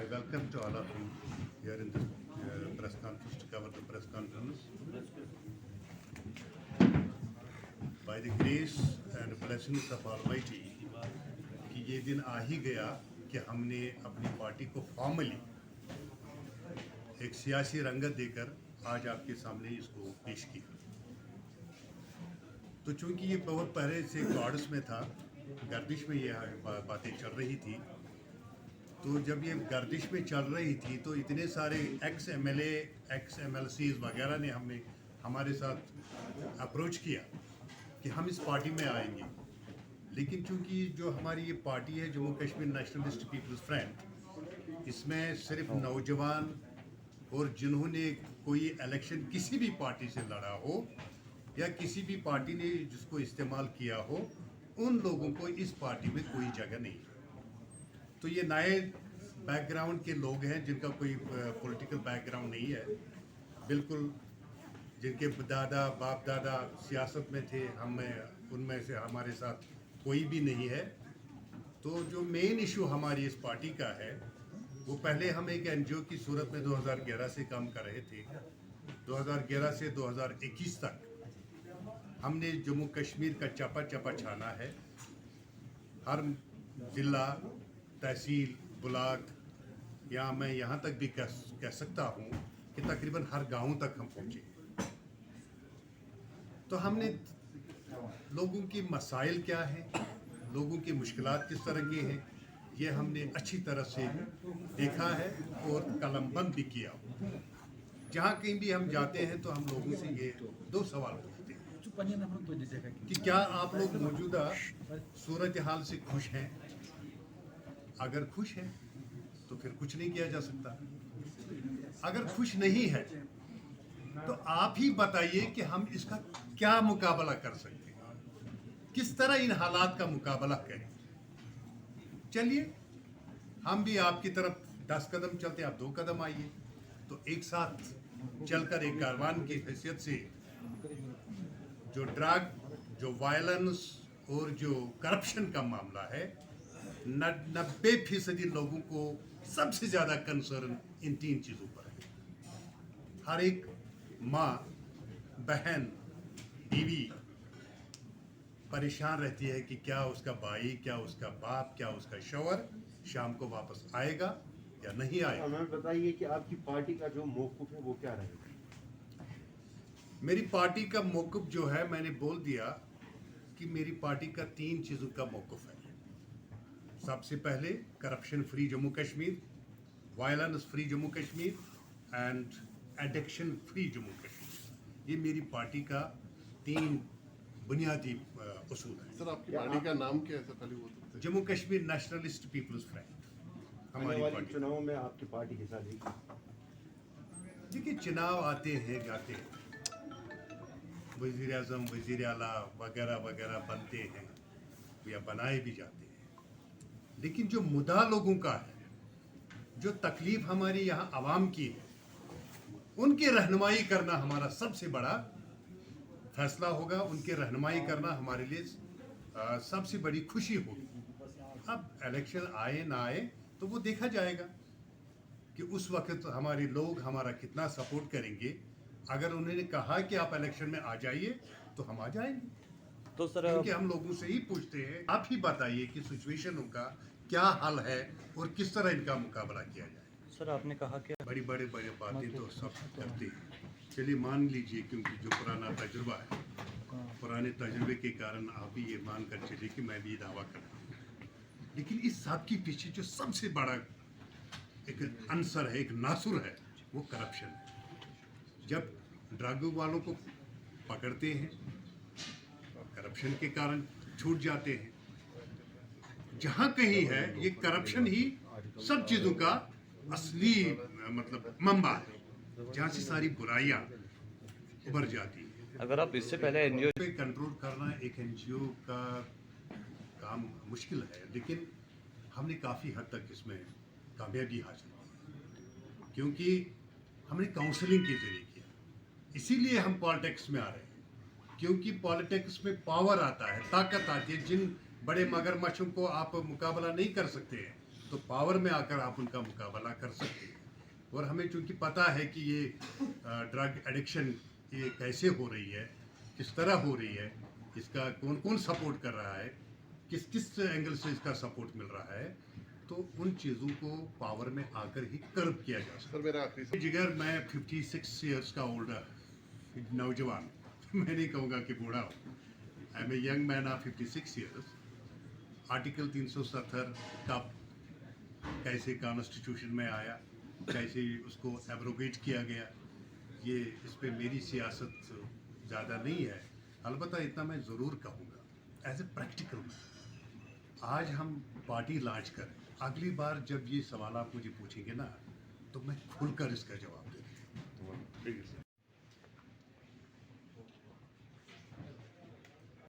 I welcome to all of you here in this press conference to cover the press conference. By the grace and blessings of Almighty, कि ये दिन आ ही गया कि हमने अपनी party को फॉर्मली एक सियासी रंगत देकर आज आपके सामने इसको पेश किया। तो चूंकि ये बहुत पहले से गॉड्स में था, गर्दिश में ये बातें चल रही थी, तो जब ये गर्दिश में चल रही थी तो इतने सारे एक्स एमएलए एक्स एमएलसीज वगैरह ने हमारे साथ अप्रोच किया कि हम इस पार्टी में आएंगे। लेकिन चूंकि जो हमारी ये पार्टी है Jammu Kashmir nationalist peoples front, इसमें सिर्फ नौजवान और जिन्होंने कोई इलेक्शन किसी भी पार्टी से लड़ा हो या किसी भी पार्टी ने जिसको इस्तेमाल किया हो, उन लोगों को इस पार्टी में कोई जगह नहीं है। तो ये नए बैकग्राउंड के लोग हैं जिनका कोई पॉलिटिकल बैकग्राउंड नहीं है, बिल्कुल जिनके दादा बाप दादा सियासत में थे, उनमें से हमारे साथ कोई भी नहीं है। तो जो मेन इशू हमारी इस पार्टी का है, वो पहले हम एक एनजीओ की सूरत में 2011 से काम कर रहे थे। 2011 से 2021 तक हमने जम्मू कश्मीर का चपा चपा छाना है। हर ज़िला, तहसील, ब्लॉक, या मैं यहाँ तक भी कह सकता हूँ कि तकरीबन हर गांव तक हम पहुँचे। तो हमने लोगों की मसाइल क्या हैं, लोगों की मुश्किलात किस तरह की हैं, ये हमने अच्छी तरह से देखा है और कलमबंद भी किया। जहाँ कहीं भी हम जाते हैं तो हम लोगों से ये दो सवाल पूछते हैं कि क्या आप लोग मौजूदा सूरत हाल से खुश हैं? अगर खुश हैं तो फिर कुछ नहीं किया जा सकता। अगर खुश नहीं है तो आप ही बताइए कि हम इसका क्या मुकाबला कर सकते हैं, किस तरह इन हालात का मुकाबला करें। चलिए हम भी आपकी तरफ 10 कदम चलते, आप 2 कदम आइए, तो एक साथ चलकर एक कारवान की हैसियत से जो ड्रग, जो वायलेंस और जो करप्शन का मामला है, 90% लोगों को सबसे ज़्यादा कंसर्न इन 3 चीज़ों पर है। हर एक माँ, बहन, बीवी परेशान रहती है कि क्या उसका भाई, क्या उसका बाप, क्या उसका शौहर शाम को वापस आएगा या नहीं आएगा। हमें बताइए कि आपकी पार्टी का जो मौक़िफ़ है वो क्या रहेगा? मेरी पार्टी का मौक़िफ़ जो है, मैंने बोल दिया कि मेरी पार्टी का 3 चीज़ों का मौक़िफ़ है। सबसे पहले corruption free Jammu Kashmir, violence free Jammu Kashmir and addiction free Jammu Kashmir. ये मेरी पार्टी का 3 बुनियादी उसूल है। सर, आपकी पार्टी का नाम क्या है? सर पहले वो तो Jammu Kashmir nationalist peoples front हमारी पार्टी। चुनाव में आपकी पार्टी हिस्सा लेगी? देखिए, चुनाव आते हैं जाते हैं, वज़ीर आज़म, वज़ीर आला वगैरह वगैरह बनते हैं या बनाए भी जाते हैं, लेकिन जो मुद्दा लोगों का है, जो तकलीफ हमारी यहाँ आवाम की है, उनकी रहनुमाई करना हमारा सबसे बड़ा फैसला होगा। उनकी रहनुमाई करना हमारे लिए सबसे बड़ी खुशी होगी। अब इलेक्शन आए ना आए तो वो देखा जाएगा कि उस वक्त हमारे लोग हमारा कितना सपोर्ट करेंगे। अगर उन्होंने कहा कि आप इलेक्शन में आ जाइए तो हम आ जाएंगे। तो सर, क्योंकि हम लोगों से ही पूछते हैं, आप ही बताइए कि सिचुएशनों का क्या हल है और किस तरह इनका मुकाबला किया जाए। सर आपने कहा कि बड़ी बड़े बातें तो सब करते हैं। चलिए मान लीजिए, क्योंकि जो पुराना तजुर्बा है, पुराने तजुर्बे के कारण आप भी ये मान कर चलिए कि मैं भी दावा करता हूँ। लेकिन इस सब के पीछे जो सबसे बड़ा एक अंसर है, एक नासुर है, वो करप्शन है। जब ड्रग वालों को पकड़ते हैं, करप्शन के कारण छूट जाते हैं। जहाँ कहीं है, ये करप्शन ही सब चीज़ों का असली मतलब मंबा है, जहाँ से सारी बुराइयाँ उभर जाती है। अगर आप इससे पहले एनजीओ पे कंट्रोल करना एक एनजीओ का काम मुश्किल है, लेकिन हमने काफ़ी हद तक इसमें कामयाबी हासिल की, क्योंकि हमने काउंसलिंग के जरिए किया। इसीलिए हम पॉलिटिक्स में आ रहे हैं, क्योंकि पॉलिटिक्स में पावर आता है, ताकत आती है। जिन बड़े मगरमच्छों को आप मुकाबला नहीं कर सकते हैं, तो पावर में आकर आप उनका मुकाबला कर सकते हैं। और हमें चूंकि पता है कि ये ड्रग एडिक्शन ये कैसे हो रही है, किस तरह हो रही है, इसका कौन कौन सपोर्ट कर रहा है, किस किस एंगल से इसका सपोर्ट मिल रहा है, तो उन चीज़ों को पावर में आकर ही कर्ब किया जा सकता सर मेरा आखिरी है। जिगर मैं 56 इयर्स का ओल्डर नौजवान, मैं नहीं कहूँगा कि बूढ़ा हूँ, I am a young man of 56 years. Article 370 का कैसे कॉन्स्टिट्यूशन में आया, कैसे उसको एब्रोगेट किया गया, ये इस पे मेरी सियासत ज़्यादा नहीं है। अलबत्ता इतना मैं ज़रूर कहूँगा एज ए प्रैक्टिकल मैन, आज हम पार्टी लॉन्च करें, अगली बार जब ये सवाल आप मुझे पूछेंगे ना, तो मैं खुलकर इसका जवाब दूँगा। ठीक है सर।